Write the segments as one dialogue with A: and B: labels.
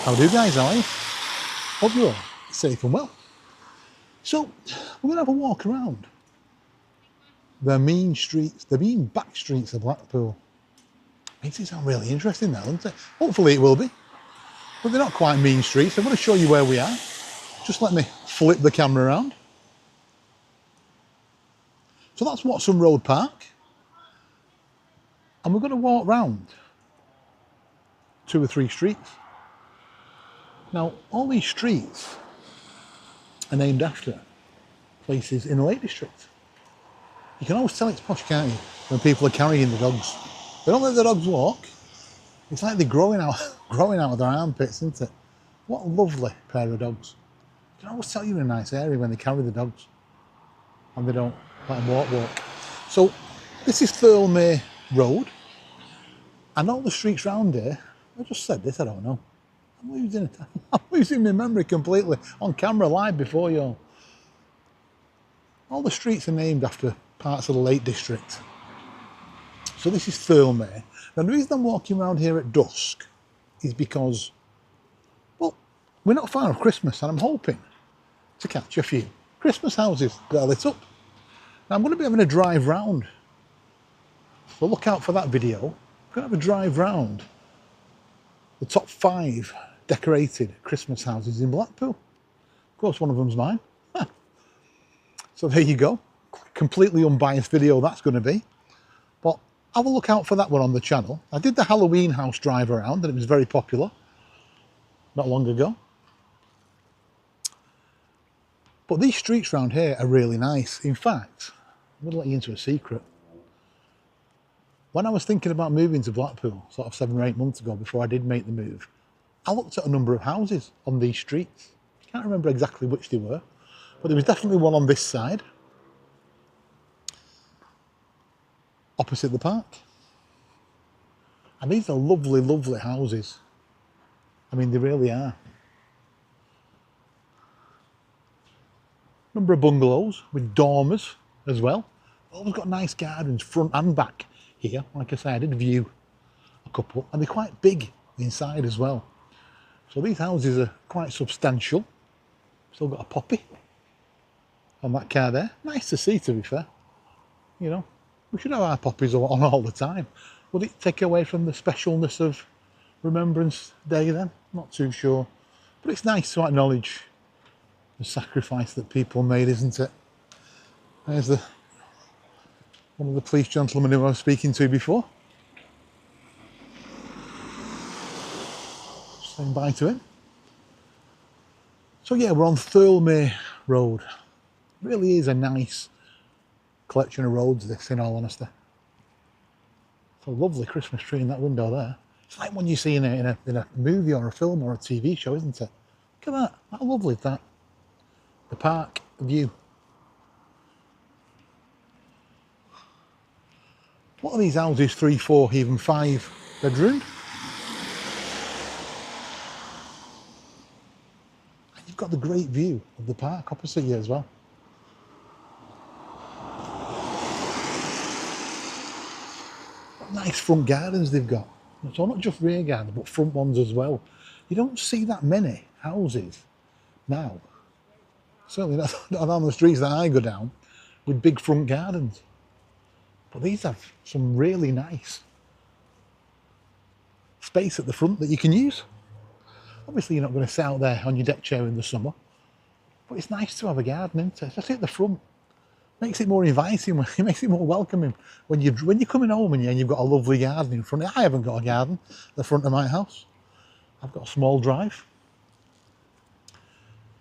A: How do you guys, how are you? Hope you're all safe and well. So, we're going to have a walk around the mean streets, the mean back streets of Blackpool. Makes it sound really interesting now, doesn't it? Hopefully it will be. But they're not quite mean streets. I'm going to show you where we are. Just let me flip the camera around. So that's Watson Road Park. And we're going to walk round 2 or 3 streets. Now, all these streets are named after places in the Lake District. You can always tell it's posh, can't you, when people are carrying the dogs. They don't let the dogs walk. It's like they're growing out of their armpits, isn't it? What a lovely pair of dogs. You can always tell you're in a nice area when they carry the dogs and they don't let them walk. So this is Thirlmere Road, and all the streets round here, I just said this, I don't know. I'm losing my memory completely on camera live before you all. All the streets are named after parts of the Lake District. So this is Thirlmere. Now the reason I'm walking around here at dusk is because, well, we're not far off Christmas and I'm hoping to catch a few Christmas houses that are lit up. Now I'm going to be having a drive round. So look out for that video. I'm going to have a drive round the top 5 decorated Christmas houses in Blackpool. Of course, one of them's mine. So there you go. Completely unbiased video that's going to be. But have a look out for that one on the channel. I did the Halloween house drive around and it was very popular not long ago. But these streets around here are really nice. In fact, I'm going to let you into a secret. When I was thinking about moving to Blackpool, sort of 7 or 8 months ago before I did make the move, I looked at a number of houses on these streets. I can't remember exactly which they were, but there was definitely one on this side, opposite the park. And these are lovely, lovely houses. I mean, they really are. Number of bungalows with dormers as well. Always got nice gardens front and back here. Like I say, I did view a couple, and they're quite big inside as well. So these houses are quite substantial. Still got a poppy on that car there. Nice to see, to be fair. You know, we should have our poppies on all the time. Would it take away from the specialness of Remembrance Day then? Not too sure. But it's nice to acknowledge the sacrifice that people made, isn't it? There's one of the police gentlemen who I was speaking to before. Saying bye to him. So yeah, we're on Thirlmere Road. It really is a nice collection of roads, this, in all honesty. It's a lovely Christmas tree in that window there. It's like one you see in a movie or a film or a TV show, isn't it? Look at that. How lovely is that? The park view. What are these houses? 3, 4, even 5 bedrooms? And you've got the great view of the park opposite you as well. What nice front gardens they've got. So not just rear gardens, but front ones as well. You don't see that many houses now. Certainly not on the streets that I go down with big front gardens. But these have some really nice space at the front that you can use. Obviously you're not going to sit out there on your deck chair in the summer, but it's nice to have a garden, isn't it? Especially at the front. Makes it more inviting, it makes it more welcoming when you're coming home and you've got a lovely garden in front. I haven't got a garden at the front of my house. I've got a small drive.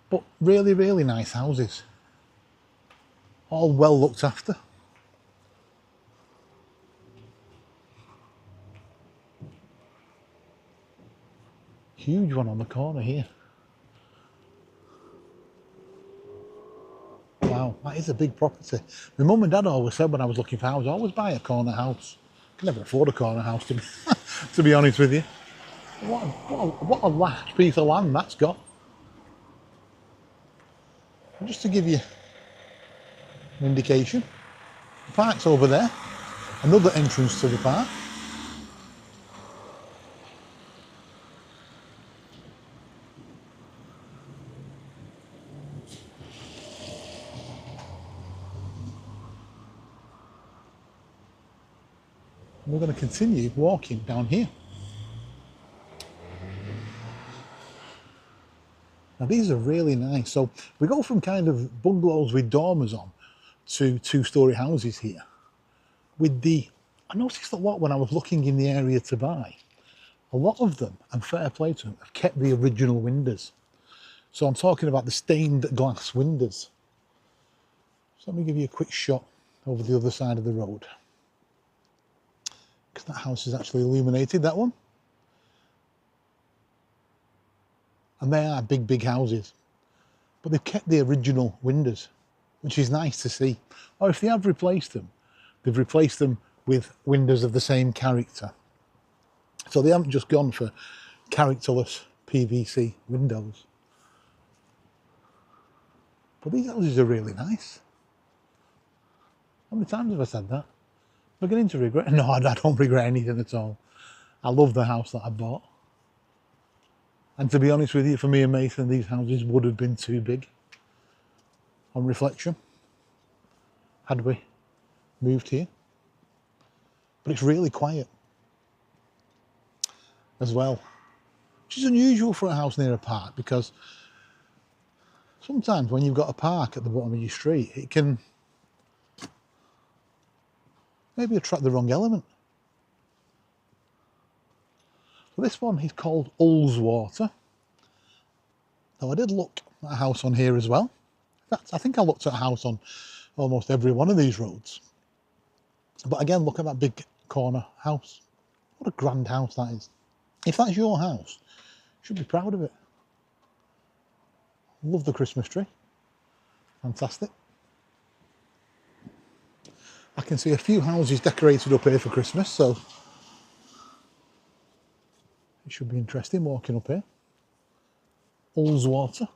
A: But really, really nice houses. All well looked after. Huge one on the corner here. Wow, that is a big property. My mum and dad always said when I was looking for houses, always buy a corner house. I can never afford a corner house, to be honest with you. What a large piece of land that's got. And just to give you an indication, the park's over there. Another entrance to the park. And we're going to continue walking down here. Now these are really nice. So we go from kind of bungalows with dormers on to two-storey houses here. I noticed a lot when I was looking in the area to buy. A lot of them, and fair play to them, have kept the original windows. So I'm talking about the stained glass windows. So let me give you a quick shot over the other side of the road. Because that house is actually illuminated, that one. And they are big, big houses. But they've kept the original windows, which is nice to see. Or if they have replaced them, they've replaced them with windows of the same character. So they haven't just gone for characterless PVC windows. But these houses are really nice. How many times have I said that? I'm beginning to regret. No, I don't regret anything at all. I love the house that I bought. And to be honest with you, for me and Mason, these houses would have been too big. On reflection, had we moved here. But it's really quiet as well, which is unusual for a house near a park, because sometimes when you've got a park at the bottom of your street, it can maybe attract the wrong element. So this one is called Ullswater. Now I did look at a house on here as well. In fact, I think I looked at a house on almost every one of these roads. But again, look at that big corner house. What a grand house that is. If that's your house, you should be proud of it. Love the Christmas tree. Fantastic. I can see a few houses decorated up here for Christmas, so it should be interesting walking up here. Ullswater.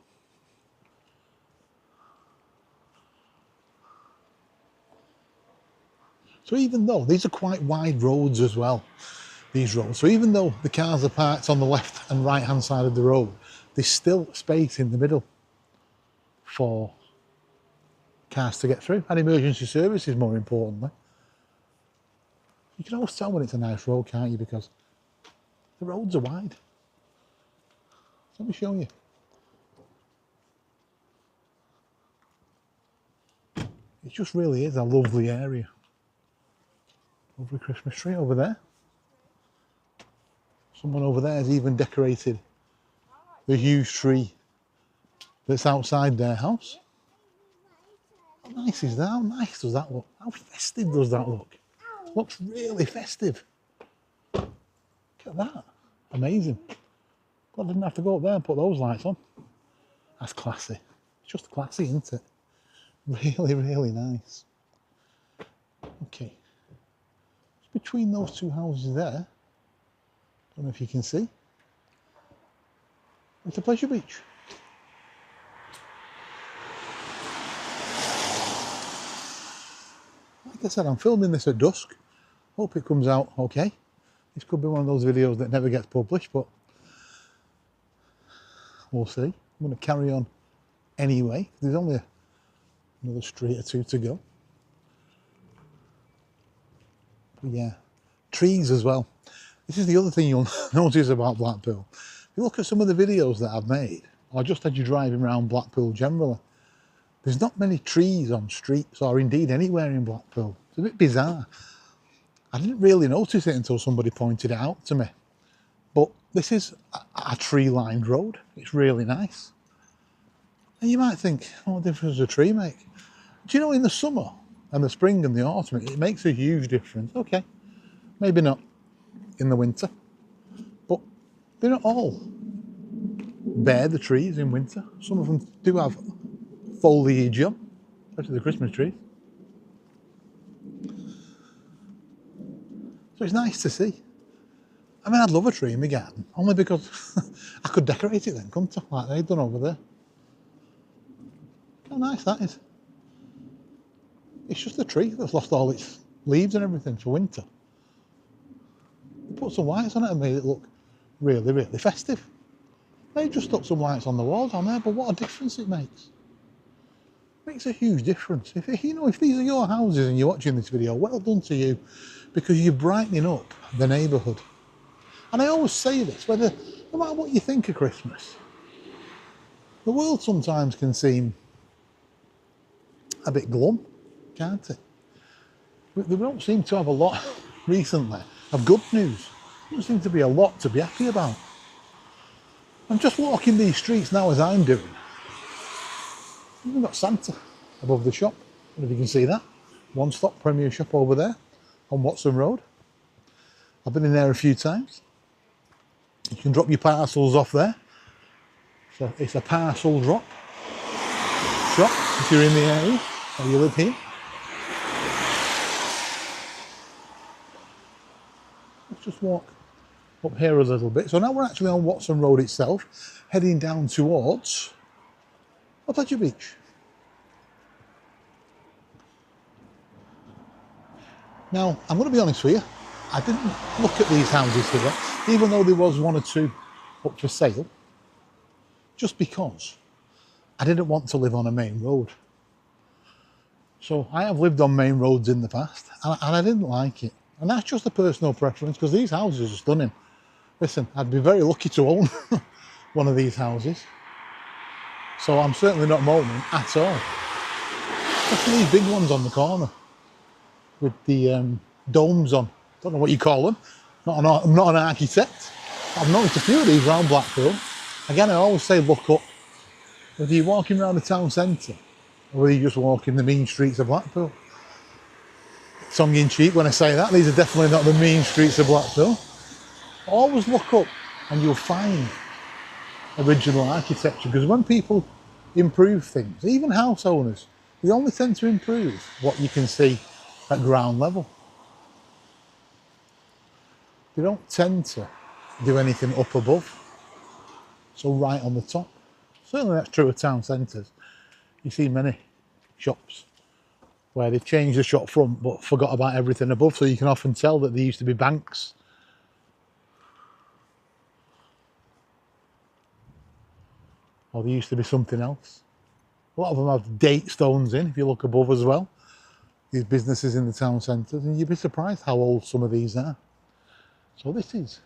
A: So even though these are quite wide roads as well, these roads, so even though the cars are parked on the left and right hand side of the road, there's still space in the middle for cars to get through, and emergency services more importantly. You can always tell when it's a nice road, can't you, because the roads are wide. Let me show you. It just really is a lovely area. Lovely Christmas tree over there. Someone over there has even decorated the huge tree that's outside their house. How nice is that? How nice does that look? How festive does that look? Looks really festive. Look at that. Amazing. God, I didn't have to go up there and put those lights on. That's classy. It's just classy, isn't it? Really, really nice. Okay. It's between those two houses there. Don't know if you can see. It's a pleasure beach. Like I said, I'm filming this at dusk. Hope it comes out okay. This could be one of those videos that never gets published, but we'll see. I'm going to carry on anyway. There's only another street or two to go. But yeah, trees as well. This is the other thing you'll notice about Blackpool. If you look at some of the videos that I've made, or just as you're driving around Blackpool generally, there's not many trees on streets or indeed anywhere in Blackpool. It's a bit bizarre. I didn't really notice it until somebody pointed it out to me. But this is a tree-lined road. It's really nice. And you might think, what difference does a tree make? Do you know, in the summer and the spring and the autumn, it makes a huge difference. Okay, maybe not in the winter, but they're not all bare, the trees in winter. Some of them do have foliage on, especially the Christmas trees. So it's nice to see. I mean, I'd love a tree in my garden, only because I could decorate it then, couldn't I? Like they've done over there. How nice that is. It's just a tree that's lost all its leaves and everything for winter. They put some lights on it and made it look really, really festive. They just stuck some lights on the walls on there, but what a difference it makes. It makes a huge difference. If you know, if these are your houses and you're watching this video, well done to you because you're brightening up the neighbourhood. And I always say this, whether, no matter what you think of Christmas, the world sometimes can seem a bit glum, can't it? We don't seem to have a lot recently of good news. There doesn't seem to be a lot to be happy about. I'm just walking these streets now as I'm doing. We've got Santa above the shop. I don't know if you can see that. One stop Premier shop over there on Watson Road. I've been in there a few times. You can drop your parcels off there. So it's a parcel drop shop if you're in the area or you live here. Let's just walk up here a little bit. So now we're actually on Watson Road itself, heading down towards Pleasure Beach. Now, I'm going to be honest with you, I didn't look at these houses here, even though there was one or two up for sale, just because I didn't want to live on a main road. So I have lived on main roads in the past, and I didn't like it. And that's just a personal preference, because these houses are stunning. Listen, I'd be very lucky to own one of these houses. So I'm certainly not moaning at all. Especially these big ones on the corner with the domes on. Don't know what you call them. I'm not an architect. I've noticed a few of these around Blackpool. Again, I always say look up. Whether you're walking around the town centre or whether you're just walking the mean streets of Blackpool. Tongue in cheek when I say that. These are definitely not the mean streets of Blackpool. Always look up and you'll find original architecture, because when people improve things, even house owners, they only tend to improve what you can see at ground level. They don't tend to do anything up above, so right on the top. Certainly that's true of town centres. You see many shops where they've changed the shop front but forgot about everything above, so you can often tell that there used to be banks. Or there used to be something else. A lot of them have date stones in, if you look above as well. These businesses in the town centres, and you'd be surprised how old some of these are. So this is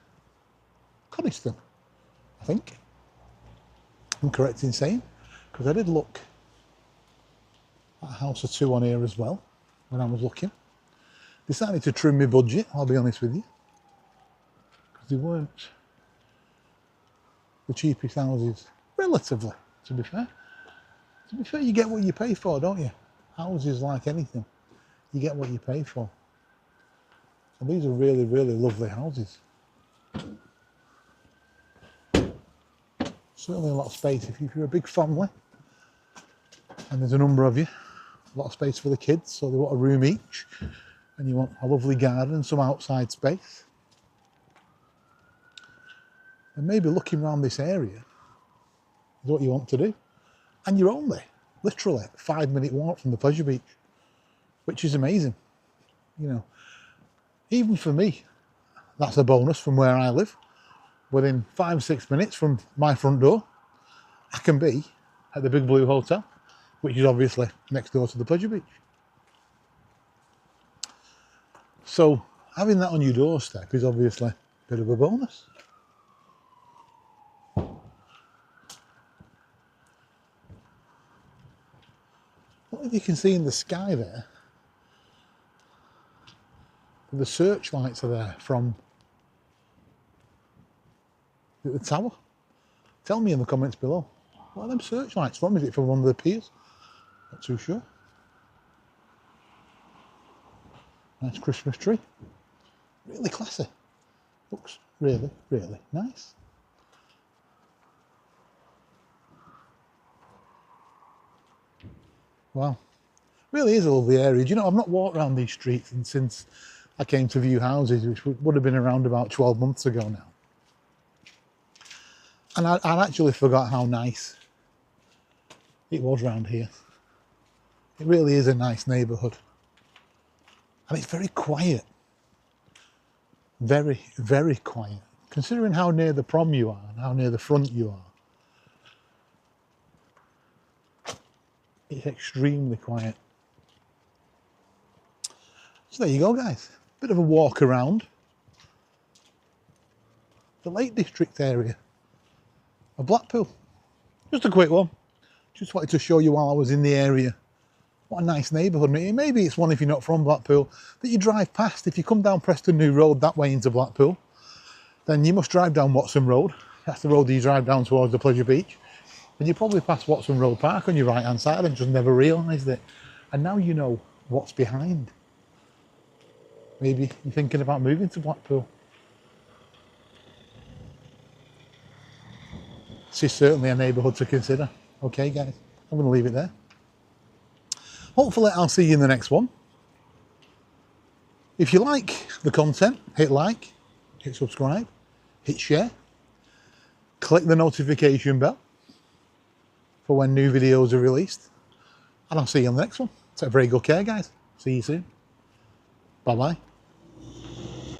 A: Coniston, I think. I'm correct in saying, because I did look at a house or two on here as well when I was looking. Decided to trim my budget, I'll be honest with you, because they weren't the cheapest houses, relatively, to be fair. To be fair, you get what you pay for, don't you? Houses, like anything, you get what you pay for. And these are really, really lovely houses. Certainly a lot of space if you're a big family, and there's a number of you, a lot of space for the kids, so they want a room each, and you want a lovely garden and some outside space. And maybe looking around this area is what you want to do. And you're only, literally, a 5-minute walk from the Pleasure Beach, which is amazing. You know, even for me, that's a bonus from where I live. Within 5-6 minutes from my front door, I can be at the Big Blue Hotel, which is obviously next door to the Pleasure Beach. So having that on your doorstep is obviously a bit of a bonus. What if you can see in the sky there, the searchlights are there from the tower? Tell me in the comments below. What are them searchlights from? Is it from one of the piers? Not too sure. Nice Christmas tree. Really classy. Looks really, really nice. Wow. Really is a lovely area. Do you know, I've not walked around these streets since I came to view houses, which would have been around about 12 months ago now. And I actually forgot how nice it was round here. It really is a nice neighbourhood. And it's very quiet. Very, very quiet. Considering how near the prom you are and how near the front you are. It's extremely quiet. So there you go, guys. bit of a walk around the Lake District area of Blackpool. Just a quick one. Just wanted to show you while I was in the area. What a nice neighbourhood. Maybe it's one, if you're not from Blackpool, that you drive past. If you come down Preston New Road that way into Blackpool, then you must drive down Watson Road. That's the road that you drive down towards the Pleasure Beach. And you probably pass Watson Road Park on your right hand side and just never realised it. And now you know what's behind. Maybe you're thinking about moving to Blackpool. This is certainly a neighbourhood to consider. Okay guys, I'm going to leave it there. Hopefully I'll see you in the next one. If you like the content, hit like, hit subscribe, hit share, click the notification bell for when new videos are released, and I'll see you on the next one. Take very good care guys. See you soon. Bye bye.